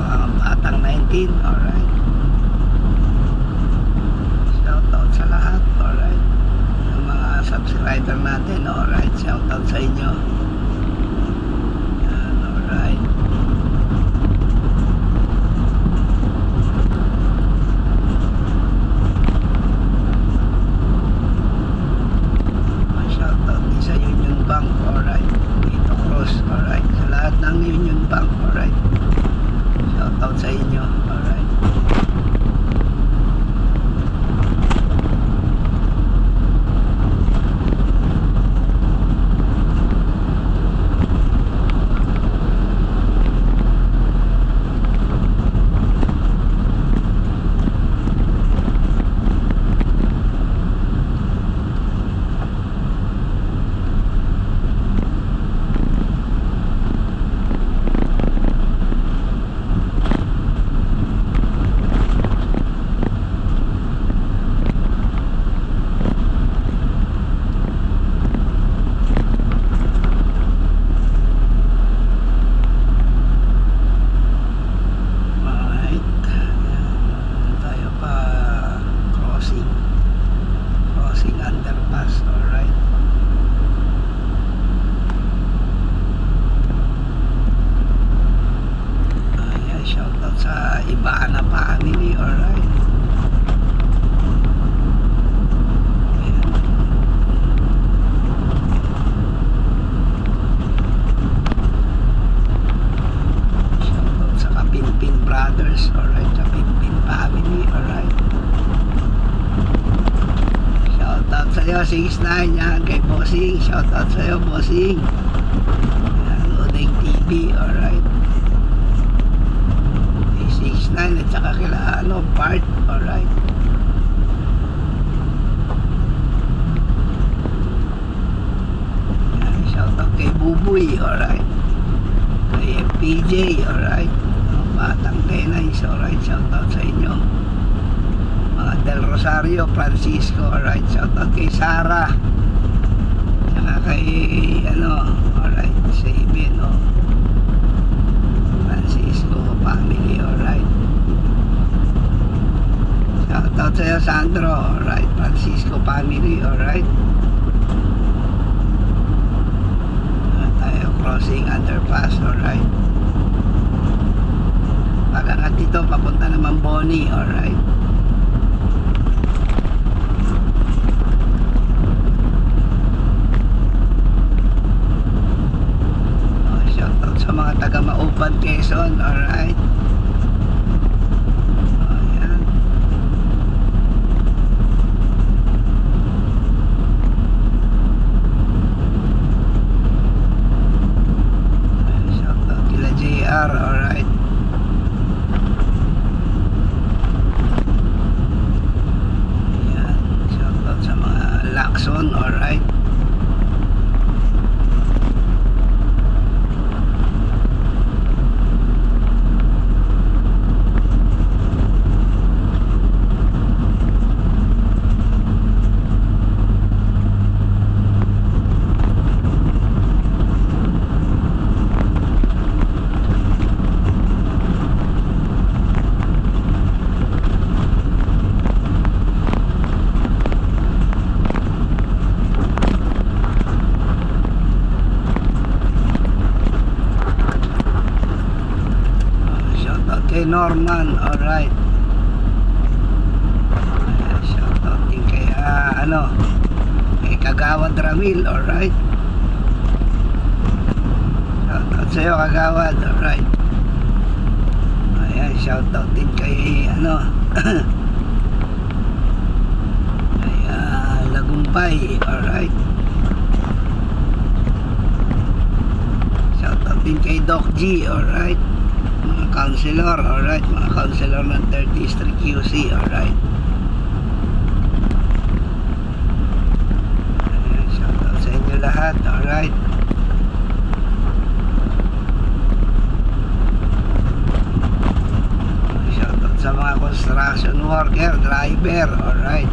Batang 19, alright. Shoutout sa lahat, alright. Yung mga subscriber natin, alright. Shoutout sa inyo. Yan, alright. Shoutout din sa Union Bank, alright. Dito Cross, alright. Sa lahat ng Union Bank, alright. Shoutout sa inyo, alright. Sa'yo 69 yan kay Bossing, shoutout sa'yo Bossing. Yan, Loading TV, alright. 69 at saka kila ano, Bart, alright. Yan, shoutout kay Buboy, alright. Kay FPJ, alright. Batang Tenay, alright, shoutout sa inyo. Del Rosario, Francisco, alright, shoutout kay Sarah, saka kay ano, alright, sa Ibin, oh. Francisco family, alright. Shoutout sa'yo Sandro, alright, Francisco family, alright. Tayo crossing underpass, alright. Pag-angat dito, papunta naman Bonnie, alright. Sa mga taga Mauban, Quezon, alright. Ayan. Shoutout kila JR, alright. Ayan. Shoutout sa mga Lacson, alright. Norman, alright. Shoutout din kay ano, kay Kagawad Ramil, alright. Shoutout sa'yo Kagawad, alright. Ayan, shoutout din kay ano kay Lagumpay, alright. Shoutout din kay Doc G, alright. Counselor, alright, mga counselor ng 3rd District QC, alright. Shoutout sa inyo lahat, alright. Shoutout sa mga construction worker, driver, alright.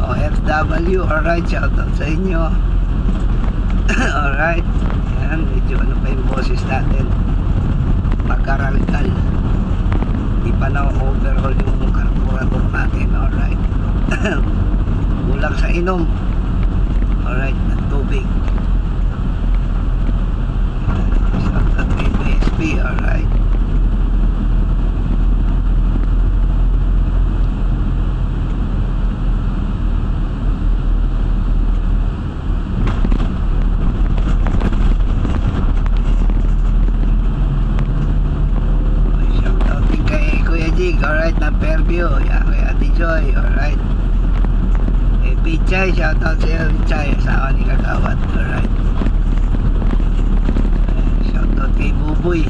OFW, alright, shoutout sa inyo. Alright. Yan, medyo ano pa yung boses natin. pag-aralgal. Hindi pa na-overhaul yung carburetor natin. Alright. Kulang sa inom. Alright, ng tubig. Sa BSP. Alright. Alright, na Fairview. Yan, kay Ate Joy. Alright. Pichay, shoutout sa iyo, Pichay, asawa ni Kagawad. Alright. Shoutout kay Buboy.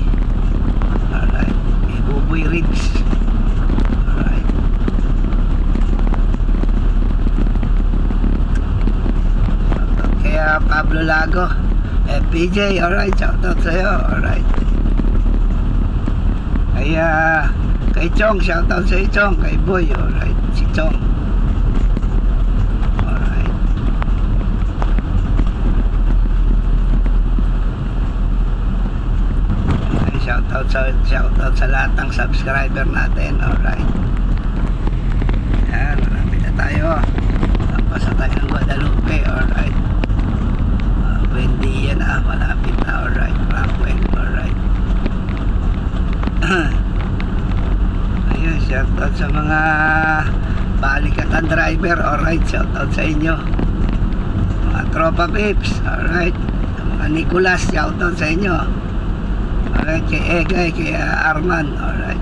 Alright. Kay Buboy Riggs. Alright. Shoutout kay Pablo Lago. PJ, alright, shoutout sa iyo. Alright. Kay Chong, shoutout sa iyo, Chong. Kay Boy, alright. Si Chong. Alright. Shoutout sa lahat ng subscriber natin. Alright. Yan, malapit na tayo. Tapos na tayo ng Guadalupe. Alright. Buendia na, malapit na. Alright. Rockwell. Alright. Ayun, shoutout sa mga balikatan driver. Alright, shoutout sa inyo. Mga tropa pips. Alright. Mga Nicolas, shoutout sa inyo. Alright, kay Egay, kay Arman. Alright.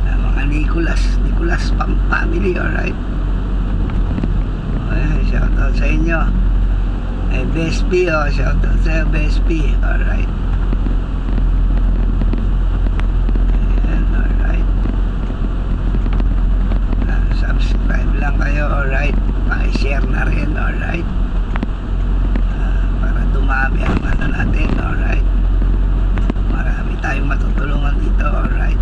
Mga Nicolas family. Alright. Alright, shoutout sa inyo. BSP, shoutout sa BSP. Alright. Subscribe lang kayo, alright. Paki-share na rin, alright. Para dumami ang ano natin, alright. Marami tayong matutulungan dito, alright.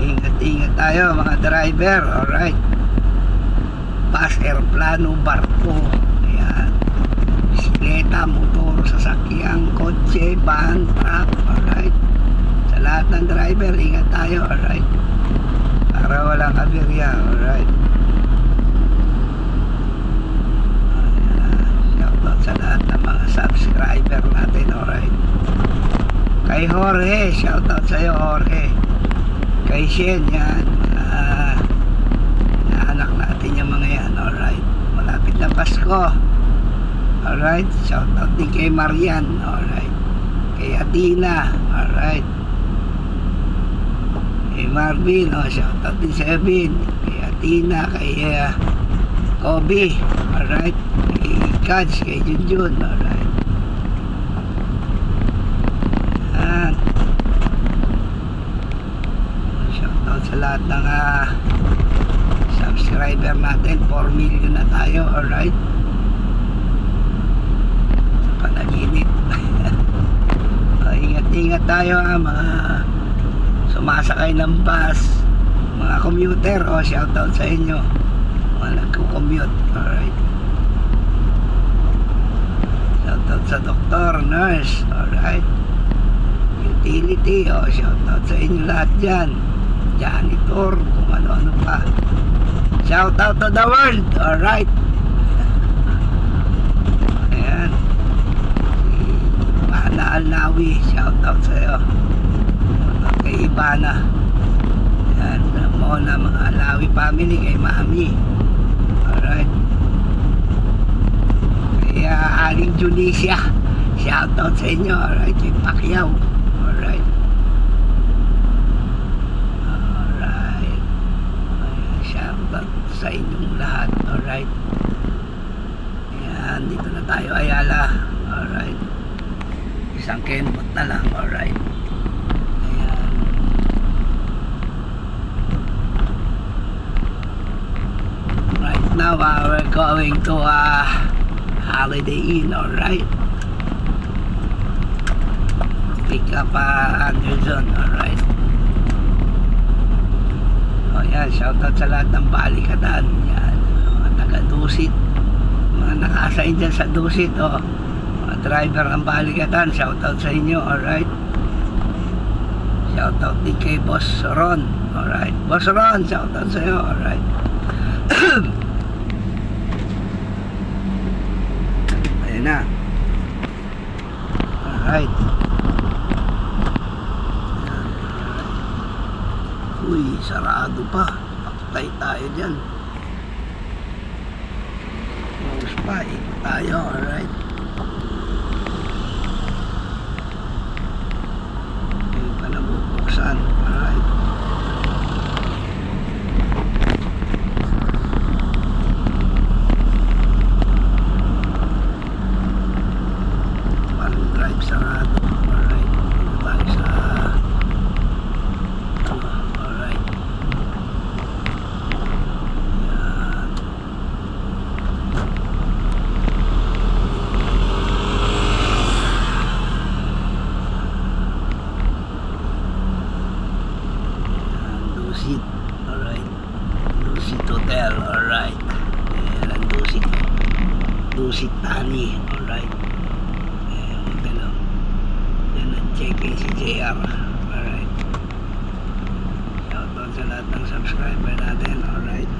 Ingat-ingat tayo mga driver, alright. Bus, aeroplano, barko, ayan. Bisikleta, motor, sasakyan, kotse, van, truck, alright. Sa lahat ng driver, ingat tayo, alright. Para walang aberya, alright. Shoutout sa lahat ng mga subscriber natin, alright. Kay Jorge, shoutout sa iyo, Jorge. Kay Shen, yan. Anak natin yung mga yan, alright. Malapit na Pasko. Alright, shoutout din kay Marian, alright. Kay Athena, alright. Kay Marvin, shoutout din sa Evin. Kay Athena, kay Kobe, alright. Kay Kats, kay Junjun, alright. Ayan. Shoutout sa lahat ng subscriber natin. 4 million na tayo, alright. Sa panaginip. Ingat-ingat tayo mga sumasakay ng bus, mga commuter, shoutout sa inyo, mga nagko-commute, alright. Shoutout sa doktor, nurse, alright. Utility, shoutout sa inyo lahat dyan. Janitor, kung ano-ano pa. Shoutout to the world, alright. Ayan. Ibana Alnawi, shoutout sa iyo. Kay Ibana. Yan, Mona, mga Alawi family, kay Mami. Alright. Kay Aling Junisia, shoutout sa inyo. Alright, kay Pacquiao. Alright. Alright. Shoutout sa inyong lahat. Alright. Yan, dito na tayo, Ayala. Alright. Isang kembot na lang. Alright. Now we're going to Holiday Inn, alright. Pick up Anderson, alright. Yan, shoutout sa lahat ng balikatan. Yan, mga taga-Dusit, mga naka-assign dyan sa Dusit, mga driver ng Balikatan, shoutout sa inyo. Alright, shoutout din kay Boss Ron. Alright, Boss Ron, shoutout sa iyo. Alright. Ayan na. Alright. Uy, sarado pa. Patay tayo dyan. Close pa, ikot tayo. Alright. Hindi pa nabubuksan. Alright. One drive sarado. Alright. Dito tayo sa alright. Yan. Dusit. Alright. Dusit Hotel. Alright. Ayan ang Dusit. Dusit Tani. Alright. Ayan ang hotel. Yan ang check-in si JR. Alright. Shoutout sa lahat ng subscriber natin. Alright.